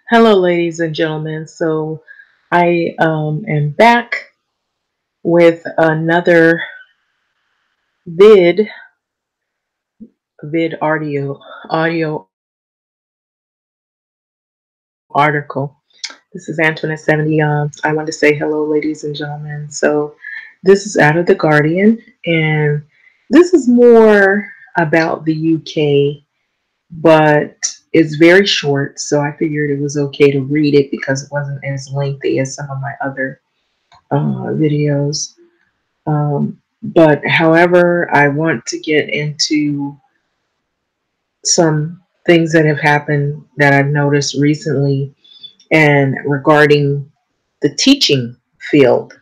Hello, ladies and gentlemen. So, I am back with another vid, vid audio article. This is Antoinette 70. I want to say hello, ladies and gentlemen. So, this is out of the Guardian, and this is more about the UK, but it's very short. So, I figured it was okay to read it because it wasn't as lengthy as some of my other videos. But however, I want to get into some things that have happened that I've noticed recently and regarding the teaching field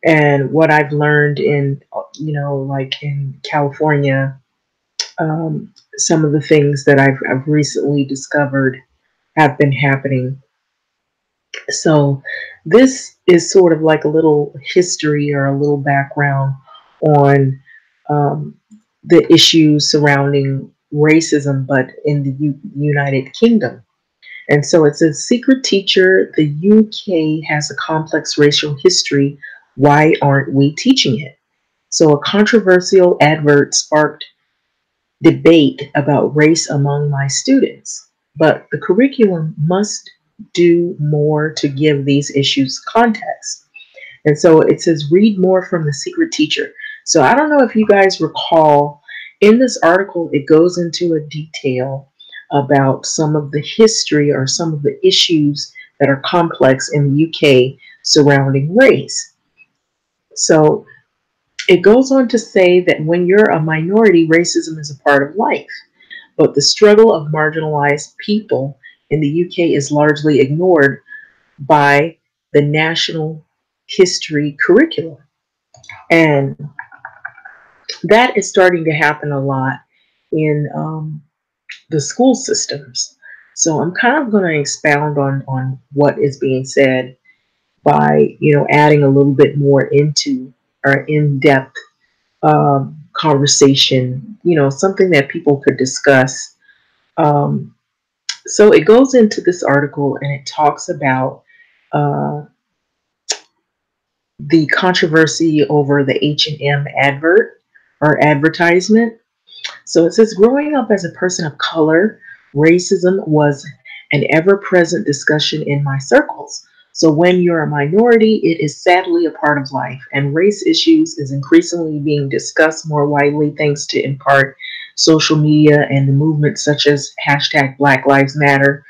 and what I've learned in, like in California, some of the things that I've recently discovered have been happening. So, this is sort of like a little history or a little background on um, the issues surrounding racism, but in the United Kingdom. And so it says, Secret Teacher, the UK has a complex racial history. Why aren't we teaching it? So, a controversial advert sparked debate about race among my students, but the curriculum must do more to give these issues context. And so it says, read more from the Secret Teacher. So I don't know if you guys recall, in this article, it goes into a detail about some of the history or some of the issues that are complex in the UK surrounding race. So it goes on to say that when you're a minority, racism is a part of life. But the struggle of marginalized people in the UK is largely ignored by the national history curriculum. And that is starting to happen a lot in the school systems. So I'm kind of going to expound on what is being said by, adding a little bit more into our in-depth conversation, something that people could discuss. Um, So it goes into this article and it talks about uh, the controversy over the H&M advert or advertisement. So it says, growing up as a person of color, racism was an ever-present discussion in my circles. So when you're a minority, it is sadly a part of life, and race issues is increasingly being discussed more widely thanks to, in part, social media and the movements such as hashtag Black Lives Matter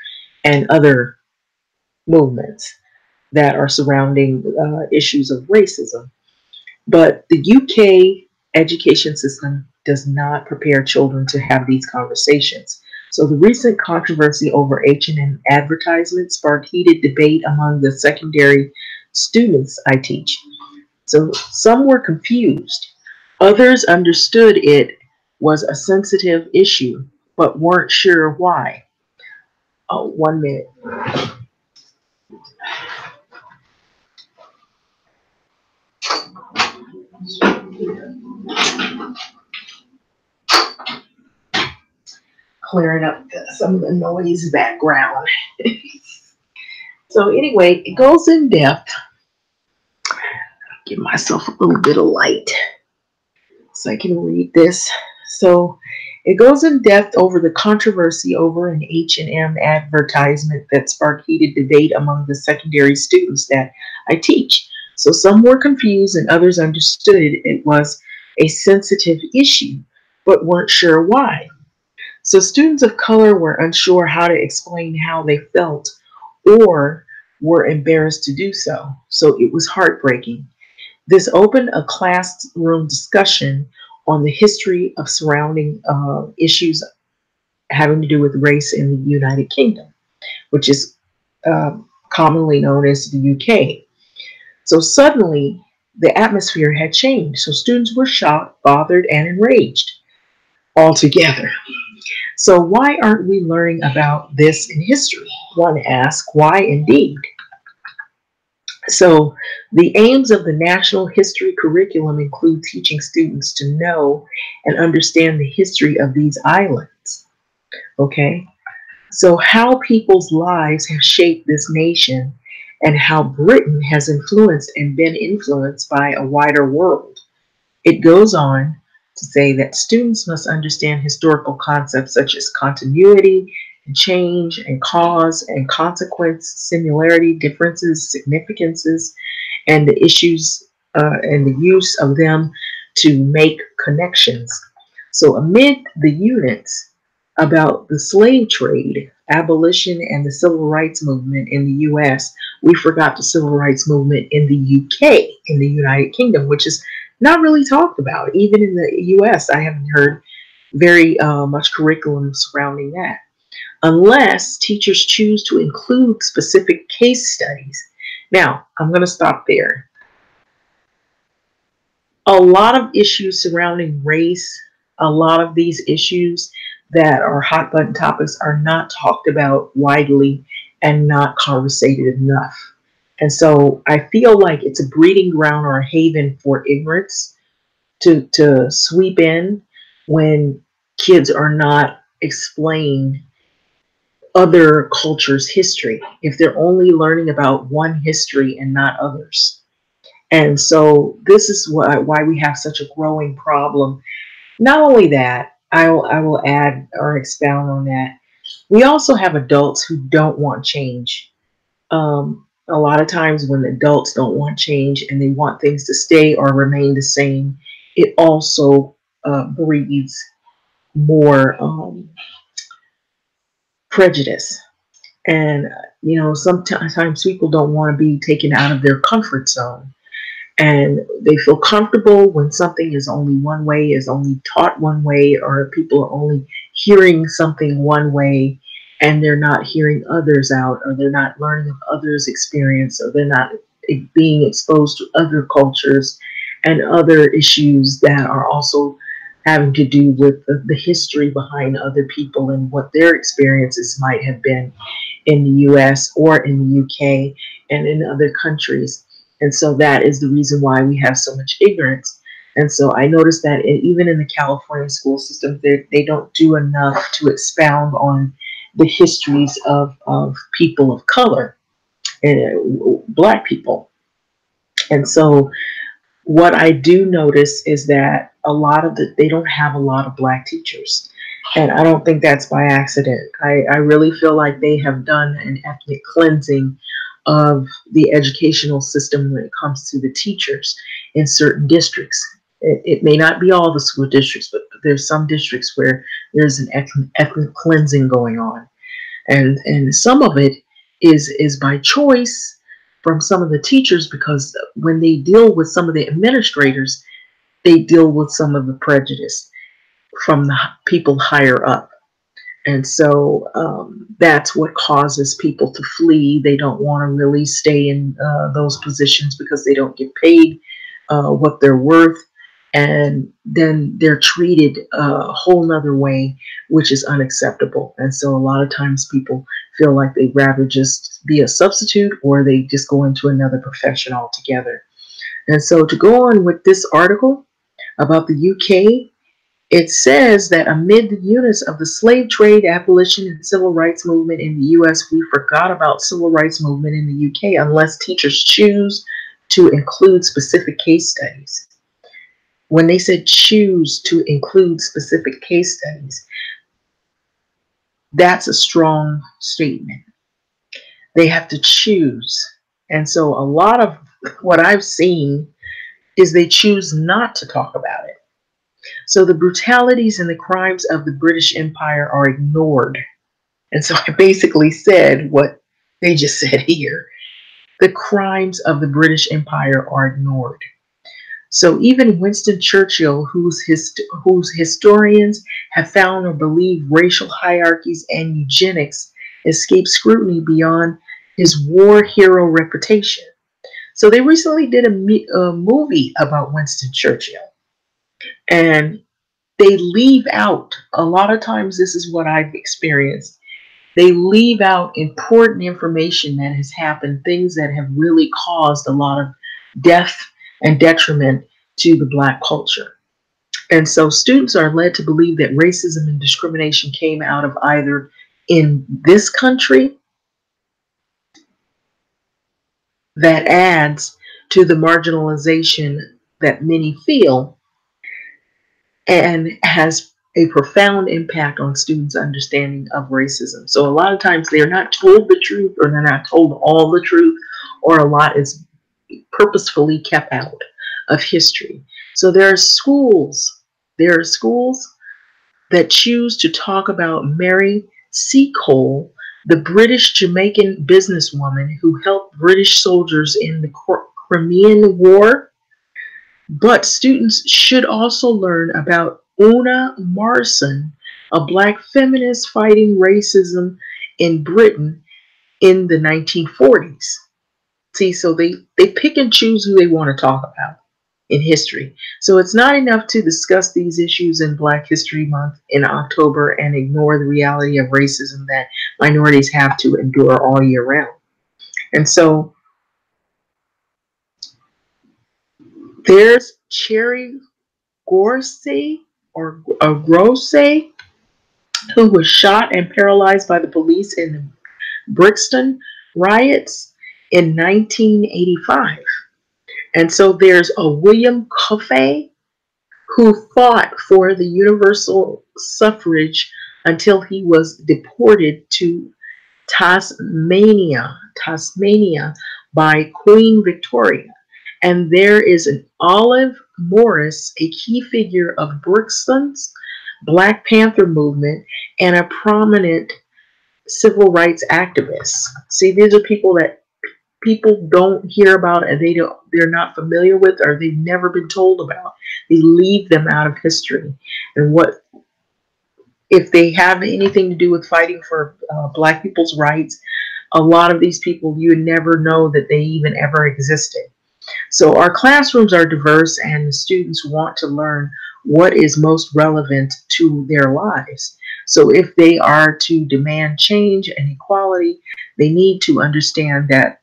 and other movements that are surrounding issues of racism. But the UK education system does not prepare children to have these conversations. So the recent controversy over H&M advertisements sparked heated debate among the secondary students I teach. So some were confused. Others understood it was a sensitive issue, but weren't sure why. Oh, 1 minute. Clearing up some of the noise background. So anyway, it goes in depth. Give myself a little bit of light so I can read this. So it goes in depth over the controversy over an H&M advertisement that sparked heated debate among the secondary students that I teach. So some were confused and others understood it was a sensitive issue, but weren't sure why. So students of color were unsure how to explain how they felt or were embarrassed to do so. So it was heartbreaking. This opened a classroom discussion on the history of surrounding issues having to do with race in the United Kingdom, which is commonly known as the UK. So suddenly, the atmosphere had changed. So students were shocked, bothered, and enraged all together. So why aren't we learning about this in history? One asks, why indeed? So, the aims of the National History Curriculum include teaching students to know and understand the history of these islands. Okay, So, how people's lives have shaped this nation and how Britain has influenced and been influenced by a wider world. It goes on to say that students must understand historical concepts such as continuity and change and cause and consequence, similarity, differences, significances, and the issues and the use of them to make connections. So, amid the units about the slave trade, abolition, and the civil rights movement in the US, we forgot the civil rights movement in the UK, in the United Kingdom, which is not really talked about. Even in the US, I haven't heard very much curriculum surrounding that, unless teachers choose to include specific case studies. Now, I'm going to stop there. A lot of issues surrounding race, a lot of these issues that are hot button topics are not talked about widely and not conversated enough. And so I feel like it's a breeding ground or a haven for ignorance to sweep in when kids are not explained other cultures' history, if they're only learning about one history and not others. And so this is why we have such a growing problem. Not only that, I will add or expound on that. We also have adults who don't want change. A lot of times when adults don't want change and they want things to stay or remain the same, it also breeds more prejudice. And, sometimes people don't want to be taken out of their comfort zone. And they feel comfortable when something is only one way, is only taught one way, or people are only hearing something one way and they're not hearing others out, or they're not learning of others' experience, or they're not being exposed to other cultures and other issues that are also having to do with the history behind other people and what their experiences might have been in the US or in the UK and in other countries. And so that is the reason why we have so much ignorance. And so I noticed that even in the California school system, they don't do enough to expound on the histories of people of color and Black people. And so what I do notice is that they don't have a lot of Black teachers. And I don't think that's by accident. I really feel like they have done an ethnic cleansing of the educational system when it comes to the teachers in certain districts. It may not be all the school districts, but there's some districts where there's an ethnic cleansing going on. And some of it is by choice from some of the teachers, because when they deal with some of the administrators, they deal with some of the prejudice from the people higher up. And so that's what causes people to flee. They don't want to really stay in those positions because they don't get paid what they're worth. And then they're treated a whole nother way, which is unacceptable. And so a lot of times people feel like they'd rather just be a substitute, or they just go into another profession altogether. And so to go on with this article about the UK, it says that amid the units of the slave trade, abolition, and civil rights movement in the US, we forgot about civil rights movement in the UK unless teachers choose to include specific case studies. When they said choose to include specific case studies, that's a strong statement. They have to choose. And so a lot of what I've seen is they choose not to talk about it. So the brutalities and the crimes of the British Empire are ignored. And so I basically said what they just said here. The crimes of the British Empire are ignored. So even Winston Churchill, whose historians have found or believe racial hierarchies and eugenics escape scrutiny beyond his war hero reputation. So they recently did a movie about Winston Churchill. And they leave out, a lot of times this is what I've experienced, they leave out important information that has happened, things that have really caused a lot of death and detriment to the Black culture. And so students are led to believe that racism and discrimination came out of either in this country that adds to the marginalization that many feel and has a profound impact on students' understanding of racism. So a lot of times they're not told the truth, or they're not told all the truth, or a lot is purposefully kept out of history. So there are schools that choose to talk about Mary Seacole, the British Jamaican businesswoman who helped British soldiers in the Crimean War. But students should also learn about Una Marson, a black feminist fighting racism in Britain in the 1940s. See, so they pick and choose who they want to talk about in history. So it's not enough to discuss these issues in Black History Month in October and ignore the reality of racism that minorities have to endure all year round. And so there's Cherry Gorcey or Grosse, who was shot and paralyzed by the police in the Brixton riots in 1985. And so there's a William Coffey, who fought for the universal suffrage until he was deported to Tasmania by Queen Victoria. And there is an Olive Morris, a key figure of Brixton's Black Panther movement and a prominent civil rights activist. See, these are people that people don't hear about, and they're not familiar with, or they've never been told about. They leave them out of history. And what if they have anything to do with fighting for Black people's rights? A lot of these people, you would never know that they even ever existed. So our classrooms are diverse, and the students want to learn what is most relevant to their lives. So if they are to demand change and equality, they need to understand that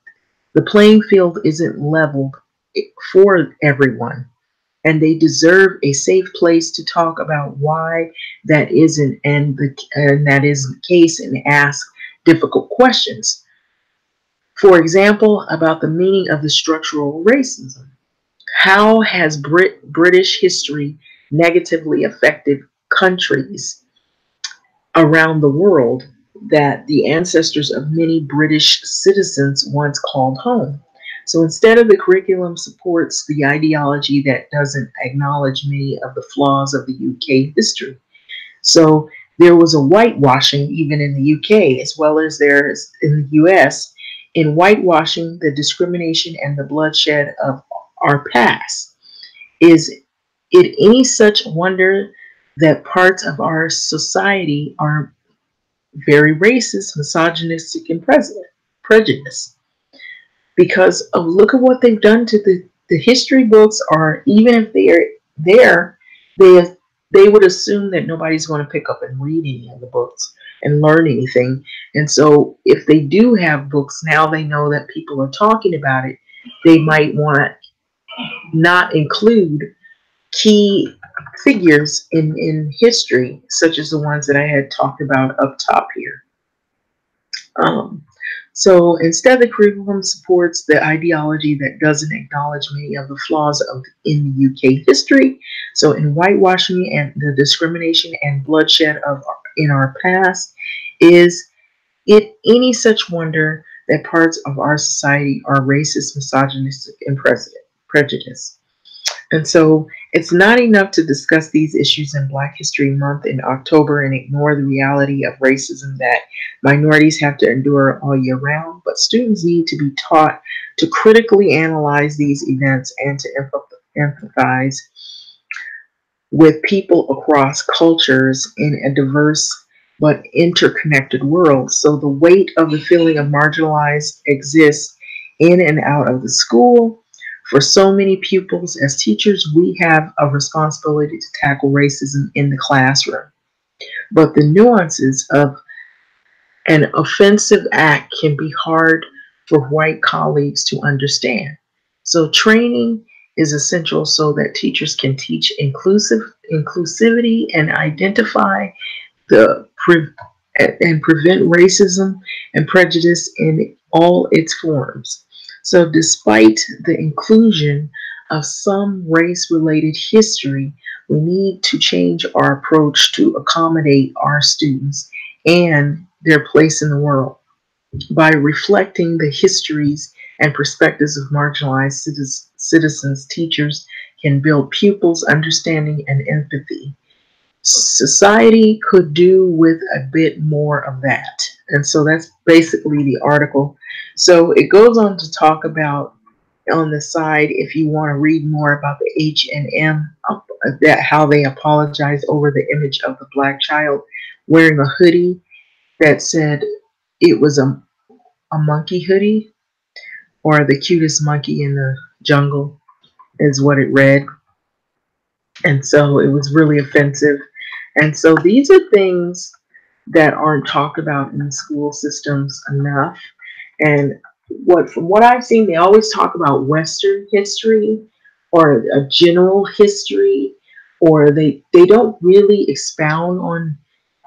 the playing field isn't leveled for everyone, and they deserve a safe place to talk about why that isn't, and that isn't the case, and ask difficult questions. For example, about the meaning of the structural racism. How has British history negatively affected countries around the world that the ancestors of many British citizens once called home? So instead of the curriculum supports the ideology that doesn't acknowledge many of the flaws of the UK history. So there was a whitewashing even in the UK as well as there is in the US, in whitewashing the discrimination and the bloodshed of our past. Is it any such wonder that parts of our society are very racist, misogynistic, and prejudiced? Because of look at what they've done to the history books, or even if they're there, they would assume that nobody's going to pick up and read any of the books and learn anything. And so if they do have books, now they know that people are talking about it, they might want to not include key figures in history, such as the ones that I had talked about up top here. So instead, the curriculum supports the ideology that doesn't acknowledge many of the flaws in the UK history. So in whitewashing and the discrimination and bloodshed in our past, is it any such wonder that parts of our society are racist, misogynistic, and prejudiced? And so it's not enough to discuss these issues in Black History Month in October and ignore the reality of racism that minorities have to endure all year round, but students need to be taught to critically analyze these events and to empathize with people across cultures in a diverse but interconnected world. So the weight of the feeling of marginalized exists in and out of the school. For so many pupils, as teachers, we have a responsibility to tackle racism in the classroom. But the nuances of an offensive act can be hard for white colleagues to understand. So training is essential so that teachers can teach inclusivity and identify the and prevent racism and prejudice in all its forms. So, despite the inclusion of some race related history, we need to change our approach to accommodate our students and their place in the world by reflecting the histories and perspectives of marginalized citizens. Teachers can build pupils' understanding and empathy. Society could do with a bit more of that. And so that's basically the article. So it goes on to talk about on the side, if you want to read more about the H&M, that how they apologize over the image of the black child wearing a hoodie that said it was a monkey hoodie, or the cutest monkey in the jungle is what it read. And so it was really offensive. And so these are things that aren't talked about in the school systems enough. And from what I've seen, they always talk about Western history or a general history, or they don't really expound on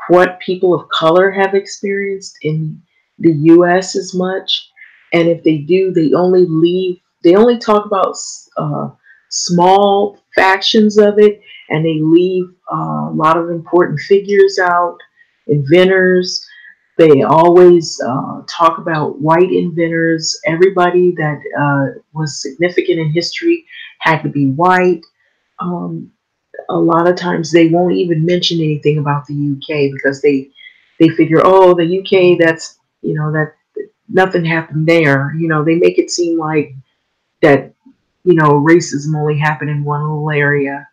what people of color have experienced in the US as much. And if they do, they only talk about small factions of it, and they leave a lot of important figures out, inventors. They always talk about white inventors. Everybody that was significant in history had to be white. Um, a lot of times they won't even mention anything about the UK because they figure, oh, the UK, that's that nothing happened there. They make it seem like that racism only happened in one little area,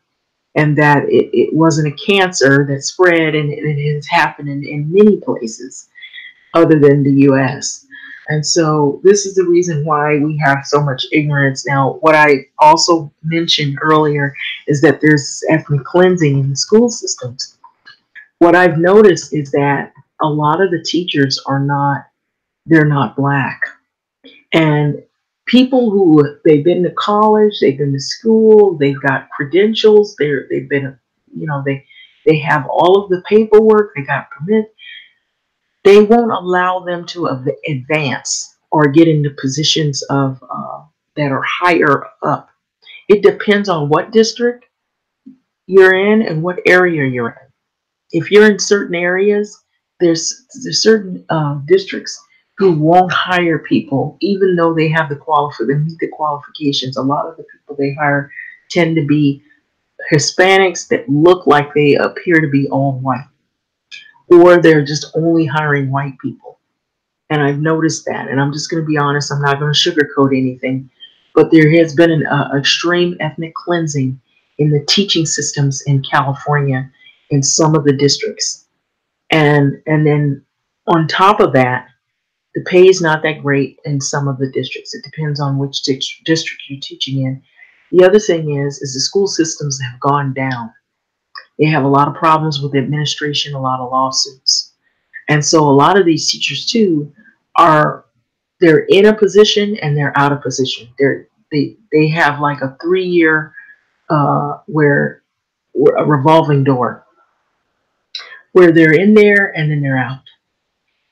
and that it wasn't a cancer that spread, and it has happened in many places other than the US. And so this is the reason why we have so much ignorance. Now, what I also mentioned earlier is that there's ethnic cleansing in the school systems. What I've noticed is that a lot of the teachers they're not black. And people who they've been to college, they've been to school, they've got credentials, they've been, they have all of the paperwork, they got permit, they won't allow them to advance or get into positions of that are higher up. It depends on what district you're in and what area you're in. If you're in certain areas, there's certain districts who won't hire people even though they meet the qualifications. A lot of the people they hire tend to be Hispanics that look like they appear to be all white, or they're just only hiring white people. And I've noticed that. And I'm just going to be honest, I'm not going to sugarcoat anything. But there has been an extreme ethnic cleansing in the teaching systems in California in some of the districts. And then on top of that, the pay is not that great in some of the districts. It depends on which district you're teaching in. The other thing is the school systems have gone down. They have a lot of problems with administration, a lot of lawsuits. And so a lot of these teachers too are they're in a position and they're out of position. They have like a 3 year where a revolving door where they're in there and then they're out.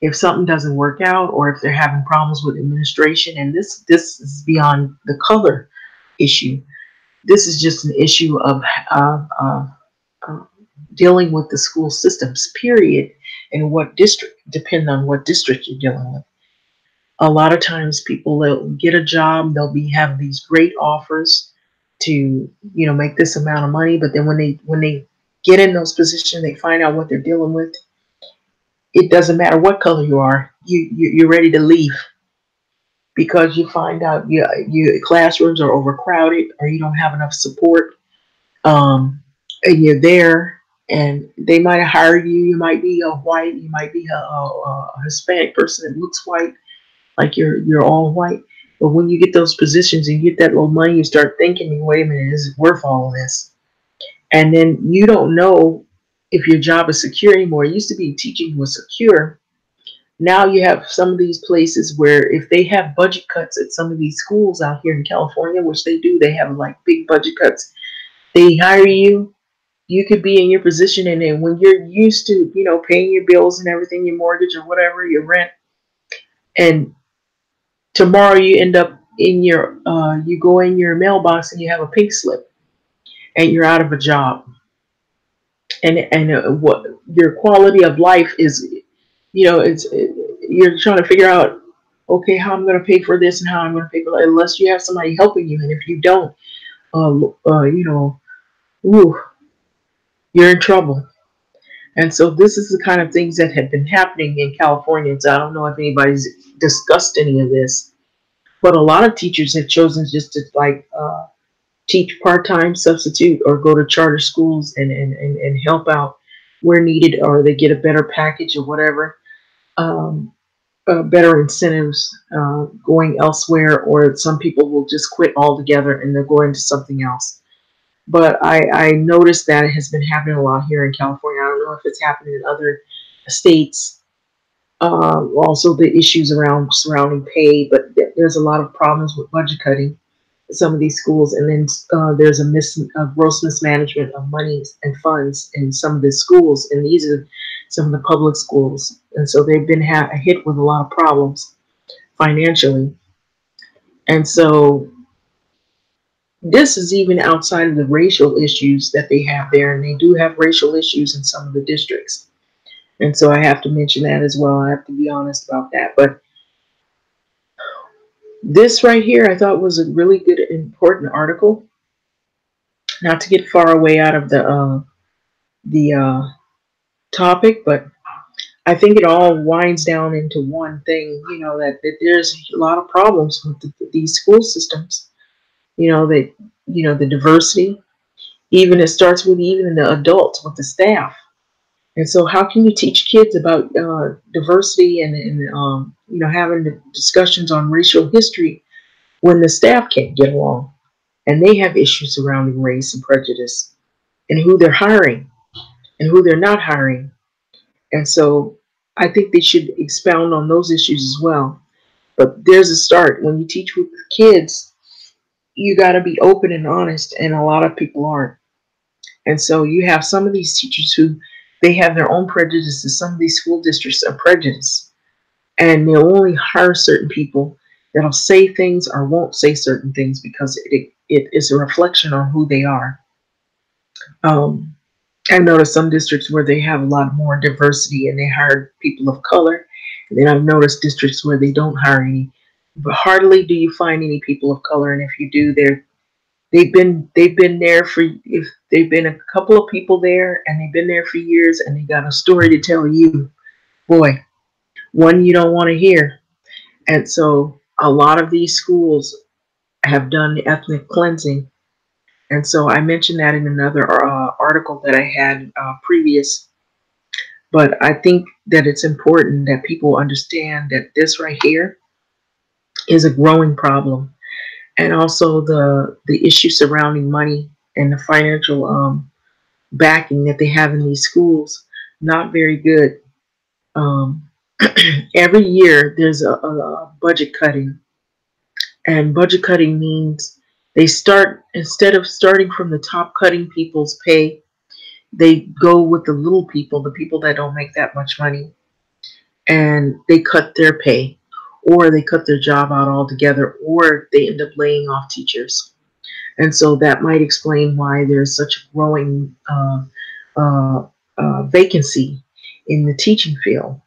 If something doesn't work out, or if they're having problems with administration, and this is beyond the color issue. This is just an issue of uh, dealing with the school systems, period, and what district, depend on what district you're dealing with. A lot of times people will get a job, they'll be having these great offers to make this amount of money, but then when they get in those positions, they find out what they're dealing with. It doesn't matter what color you are, you're ready to leave because you find out your classrooms are overcrowded or you don't have enough support, and you're there, and they might hire you. You might be a white, you might be a Hispanic person that looks white, like you're all white. But when you get those positions and you get that little money, you start thinking, wait a minute, is it worth all of this? And then you don't know if your job is secure anymore. It used to be teaching was secure. Now you have some of these places where if they have budget cuts at some of these schools out here in California, which they do, they have like big budget cuts. They hire you, you could be in your position, and then when you're used to, paying your bills and everything, your mortgage or whatever, your rent, and tomorrow you end up in your, you go in your mailbox and you have a pink slip and you're out of a job, and what your quality of life is, you're trying to figure out, okay, how I'm going to pay for this and how I'm going to pay for that, unless you have somebody helping you, and if you don't, ooh, you're in trouble. And so this is the kind of things that have been happening in California. So I don't know if anybody's discussed any of this, but a lot of teachers have chosen just to teach part-time, substitute, or go to charter schools and help out where needed, or they get a better package or whatever, better incentives going elsewhere, or some people will just quit altogether and they'll go into something else. But I noticed that it has been happening a lot here in California. I don't know if it's happening in other states. Also, the issues around surrounding pay, but there's a lot of problems with budget cutting in some of these schools, and then there's a gross mismanagement of monies and funds in some of the schools, and these are some of the public schools, and so they've been hit with a lot of problems financially, and so this is even outside of the racial issues that they have there, and they do have racial issues in some of the districts. And so I have to mention that as well. I have to be honest about that. But this right here, I thought was a really good, important article. Not to get far away out of the topic, but I think it all winds down into one thing. That there's a lot of problems with these school systems. The diversity. Even it starts with even the adults, with the staff. And so, how can you teach kids about diversity and having the discussions on racial history when the staff can't get along and they have issues surrounding race and prejudice and who they're hiring and who they're not hiring? And so, I think they should expound on those issues as well. But there's a start. When you teach with kids, you got to be open and honest, and a lot of people aren't. And so you have some of these teachers who they have their own prejudices. Some of these school districts are prejudiced, and they'll only hire certain people that'll say things or won't say certain things because it is a reflection on who they are. Um, I've noticed some districts where they have a lot more diversity and they hire people of color. And then I've noticed districts where they don't hire any, but hardly do you find any people of color. And if you do, they've been there for, if they've been a couple of people there and they've been there for years and they got a story to tell you, boy, one you don't want to hear. And so a lot of these schools have done ethnic cleansing. And so I mentioned that in another article that I had previous. But I think that it's important that people understand that this right here is a growing problem, and also the issue surrounding money and the financial backing that they have in these schools, not very good. Um, every year there's a budget cutting, and budget cutting means they start, instead of starting from the top cutting people's pay, they go with the little people, the people that don't make that much money, and they cut their pay, or they cut their job out altogether, or they end up laying off teachers. And so that might explain why there's such a growing uh, vacancy in the teaching field.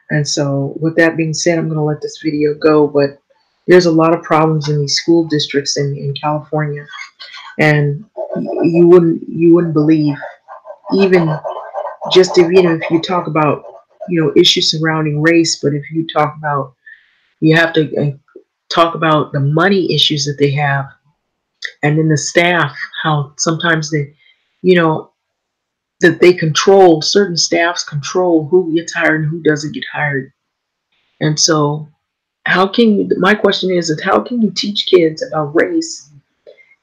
And so, with that being said, I'm going to let this video go. But there's a lot of problems in these school districts in California, and you wouldn't believe, even just if you talk about issues surrounding race, but if you talk about, you have to talk about the money issues that they have, and then the staff, how sometimes you know that they control, certain staffs control who gets hired and who doesn't get hired. And so, how can you, my question is how can you teach kids about race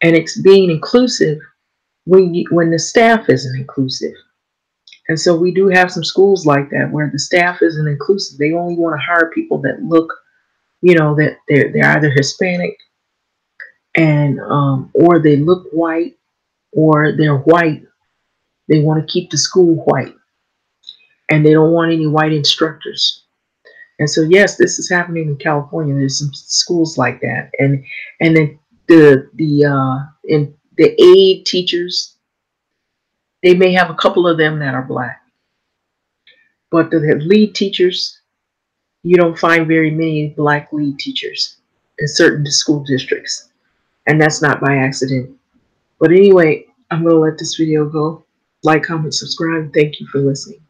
and it's being inclusive when the staff isn't inclusive? And so we do have some schools like that where the staff isn't inclusive. They only want to hire people that look, that they're either Hispanic and or they look white, or they're white They want to keep the school white, and they don't want any white instructors. And so, yes, this is happening in California. There's some schools like that, and then the aide teachers, they may have a couple of them that are black, but the lead teachers, you don't find very many black lead teachers in certain school districts, and that's not by accident. But anyway, I'm going to let this video go. Like, comment, subscribe. Thank you for listening.